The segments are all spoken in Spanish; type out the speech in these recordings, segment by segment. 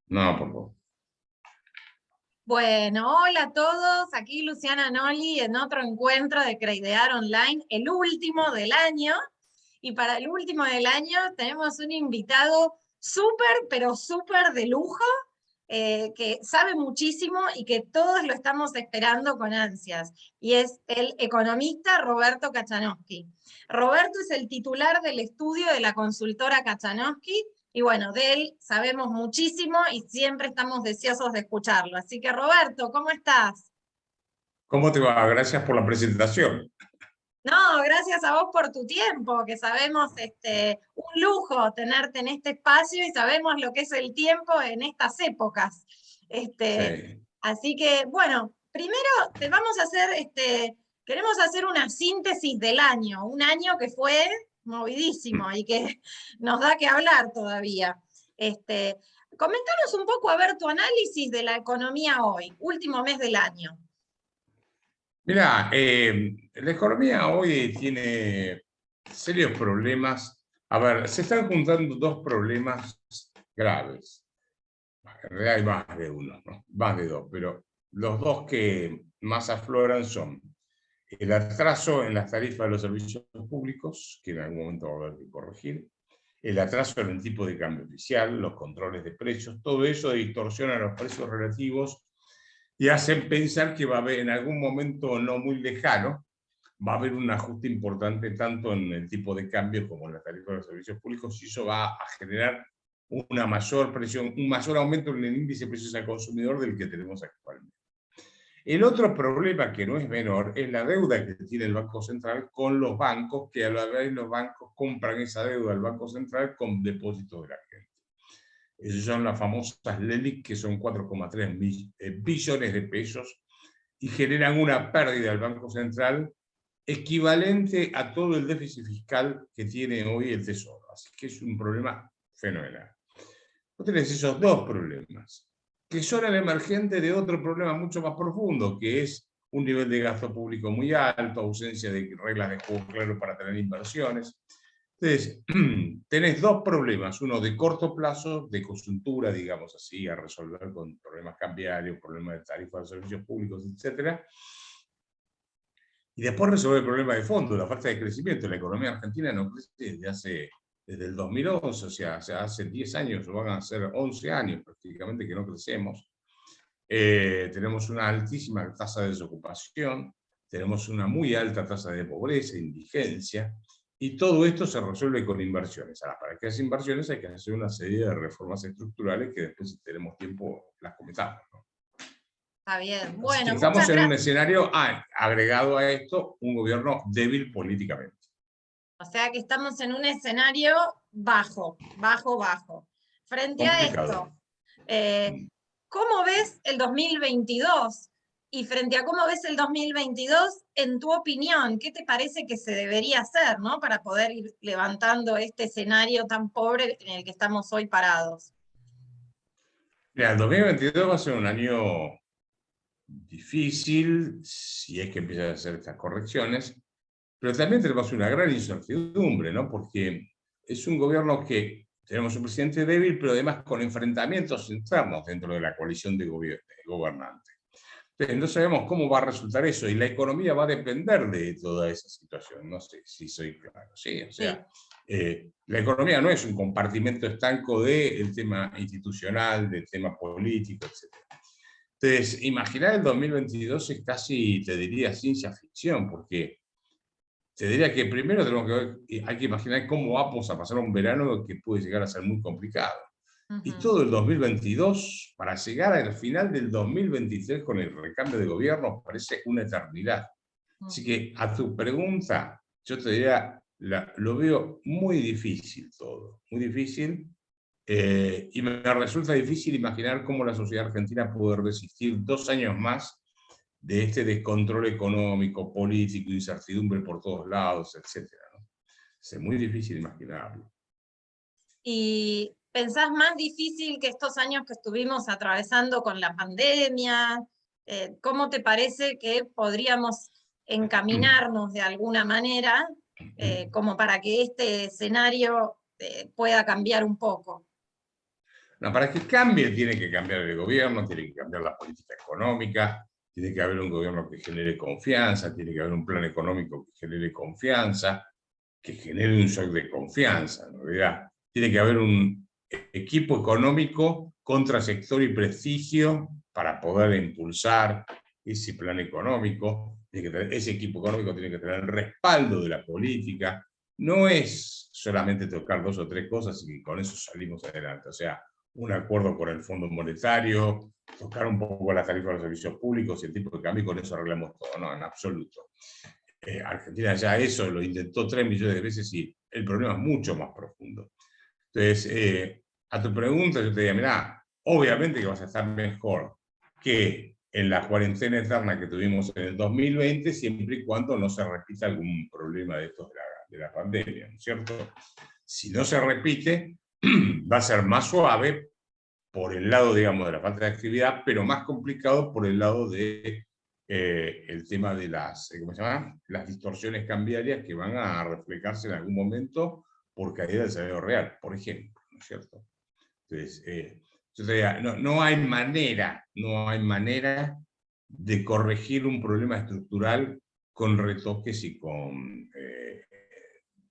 No, por favor. Bueno, hola a todos, aquí Luciana Noli en otro encuentro de Creidear Online, el último del año. Y para el último del año tenemos un invitado súper, pero súper de lujo, que sabe muchísimo y que todos lo estamos esperando con ansias. Y es el economista Roberto Kachanowski. Roberto es el titular del estudio de la consultora Kachanowski. Y bueno, de él sabemos muchísimo y siempre estamos deseosos de escucharlo. Así que Roberto, ¿cómo estás? ¿Cómo te va? Gracias por la presentación. No, gracias a vos por tu tiempo, que sabemos un lujo tenerte en este espacio y sabemos lo que es el tiempo en estas épocas. Sí. Así que, bueno, primero te vamos a hacer, queremos hacer una síntesis del año, un año que fue movidísimo y que nos da que hablar todavía. Comentanos un poco, a ver, tu análisis de la economía hoy, último mes del año. Mira, la economía hoy tiene serios problemas. A ver, se están juntando dos problemas graves. En realidad hay más de uno, ¿no? Más de dos, pero los dos que más afloran son el atraso en las tarifas de los servicios públicos, que en algún momento va a haber que corregir, el atraso en el tipo de cambio oficial, los controles de precios, todo eso distorsiona los precios relativos y hacen pensar que va a haber en algún momento no muy lejano, va a haber un ajuste importante tanto en el tipo de cambio como en la tarifa de los servicios públicos, y eso va a generar una mayor presión, un mayor aumento en el índice de precios al consumidor del que tenemos actualmente. El otro problema, que no es menor, es la deuda que tiene el Banco Central con los bancos, que a la vez los bancos compran esa deuda al Banco Central con depósitos de la gente. Esas son las famosas LELIC, que son 4,3 billones de pesos, y generan una pérdida al Banco Central equivalente a todo el déficit fiscal que tiene hoy el Tesoro. Así que es un problema fenomenal. Vos tenés esos dos problemas, que son el emergente de otro problema mucho más profundo, que es un nivel de gasto público muy alto, ausencia de reglas de juego claro para tener inversiones. Entonces, tenés dos problemas, uno de corto plazo, de coyuntura, digamos así, a resolver con problemas cambiarios, problemas de tarifas de servicios públicos, etcétera. Y después resolver el problema de fondo, la falta de crecimiento. La economía argentina no crece desde el 2011, o sea, hace 10 años, o van a ser 11 años prácticamente que no crecemos. Tenemos una altísima tasa de desocupación, tenemos una muy alta tasa de pobreza, indigencia, y todo esto se resuelve con inversiones. Ahora, para que haya inversiones hay que hacer una serie de reformas estructurales que después, si tenemos tiempo, las comentamos, ¿no? Está bien. Así que Bueno, estamos muchas en un gracias. escenario, agregado a esto, un gobierno débil políticamente. O sea que estamos en un escenario bajo, bajo, bajo. Frente a Complicado. esto, ¿cómo ves el 2022? Y frente a cómo ves el 2022, en tu opinión, ¿qué te parece que se debería hacer, ¿no? Para poder ir levantando este escenario tan pobre en el que estamos hoy parados. Mira, el 2022 va a ser un año difícil, si es que empiezan a hacer estas correcciones, pero también tenemos una gran incertidumbre, ¿no? Porque es un gobierno que tenemos un presidente débil, pero además con enfrentamientos internos dentro de la coalición de gobernantes. Entonces, no sabemos cómo va a resultar eso, y la economía va a depender de toda esa situación. No sé si soy claro. Sí, o sea, la economía no es un compartimento estanco del tema institucional, del tema político, etc. Entonces, imaginar el 2022 es casi, te diría, ciencia ficción, porque te diría que primero tenemos que ver, hay que imaginar cómo vamos a pasar un verano que puede llegar a ser muy complicado. Y Ujú. todo el 2022, para llegar al final del 2023 con el recambio de gobierno, parece una eternidad. Así que a tu pregunta, yo te diría, lo veo muy difícil todo, muy difícil. Y me resulta difícil imaginar cómo la sociedad argentina puede resistir 2 años más de este descontrol económico, político, incertidumbre por todos lados, etcétera, ¿no? Es muy difícil imaginarlo. ¿Y pensás más difícil que estos años que estuvimos atravesando con la pandemia? ¿Cómo te parece que podríamos encaminarnos de alguna manera como para que este escenario pueda cambiar un poco? No, para que cambie tiene que cambiar el gobierno, tiene que cambiar la política económica, tiene que haber un gobierno que genere confianza, tiene que haber un plan económico que genere confianza, que genere un shock de confianza, en realidad. Tiene que haber un equipo económico contra sector y prestigio para poder impulsar ese plan económico. Ese equipo económico tiene que tener el respaldo de la política. No es solamente tocar 2 o 3 cosas y con eso salimos adelante. O sea, un acuerdo con el Fondo Monetario, tocar un poco la tarifa de los servicios públicos y el tipo de cambio, y con eso arreglamos todo. No, en absoluto. Argentina ya eso lo intentó 3 millones de veces y el problema es mucho más profundo. Entonces, a tu pregunta yo te diría, mirá, obviamente que vas a estar mejor que en la cuarentena eterna que tuvimos en el 2020, siempre y cuando no se repita algún problema de estos de la pandemia, ¿no es cierto? Si no se repite, va a ser más suave por el lado, digamos, de la falta de actividad, pero más complicado por el lado de el tema de las, ¿cómo se llama? Las distorsiones cambiarias que van a reflejarse en algún momento por caída del salario real, por ejemplo, ¿no es cierto? Entonces, yo te diría, no hay manera de corregir un problema estructural con retoques y con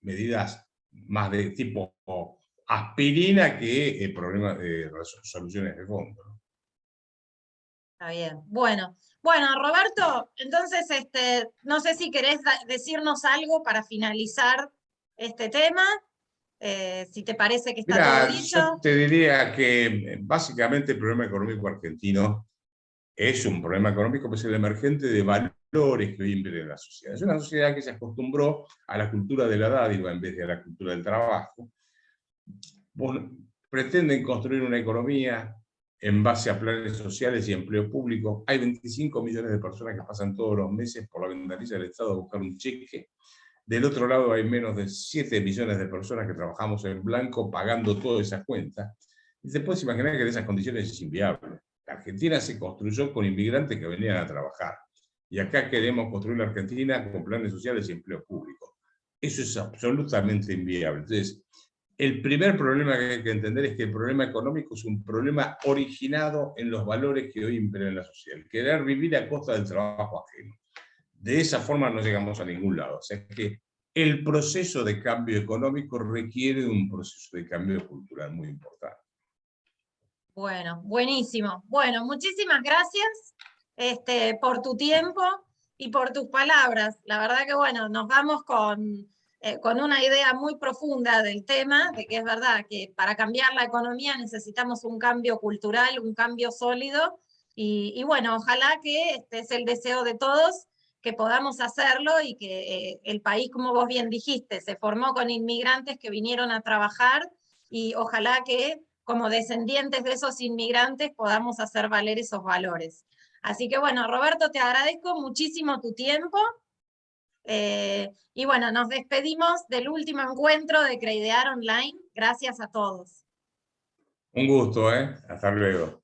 medidas más de tipo aspirina que problemas de soluciones de fondo, ¿no? Está bien. Bueno, Roberto, entonces no sé si querés decirnos algo para finalizar este tema, si te parece que está todo Mira, dicho. yo te diría que básicamente el problema económico argentino es un problema económico, pues el emergente de valores que hoy impera en la sociedad. Es una sociedad que se acostumbró a la cultura de la dádiva en vez de a la cultura del trabajo. Pretenden construir una economía en base a planes sociales y empleo público. Hay 25 millones de personas que pasan todos los meses por la ventanilla del Estado a buscar un cheque. Del otro lado hay menos de 7 millones de personas que trabajamos en blanco pagando todas esas cuentas. Y te puedes imaginar que en esas condiciones es inviable. La Argentina se construyó con inmigrantes que venían a trabajar. Y acá queremos construir la Argentina con planes sociales y empleo público. Eso es absolutamente inviable. Entonces, el primer problema que hay que entender es que el problema económico es un problema originado en los valores que hoy imperan en la sociedad. El querer vivir a costa del trabajo ajeno. De esa forma no llegamos a ningún lado. O sea que el proceso de cambio económico requiere de un proceso de cambio cultural muy importante. Bueno, buenísimo. Bueno, muchísimas gracias por tu tiempo y por tus palabras. La verdad que, bueno, nos vamos con una idea muy profunda del tema, de que es verdad que para cambiar la economía necesitamos un cambio cultural, un cambio sólido, y bueno, ojalá que este es el deseo de todos, que podamos hacerlo y que el país, como vos bien dijiste, se formó con inmigrantes que vinieron a trabajar, y ojalá que como descendientes de esos inmigrantes podamos hacer valer esos valores. Así que bueno, Roberto, te agradezco muchísimo tu tiempo. Y bueno, nos despedimos del último encuentro de Creidear Online. Gracias a todos. Un gusto, ¿eh? Hasta luego.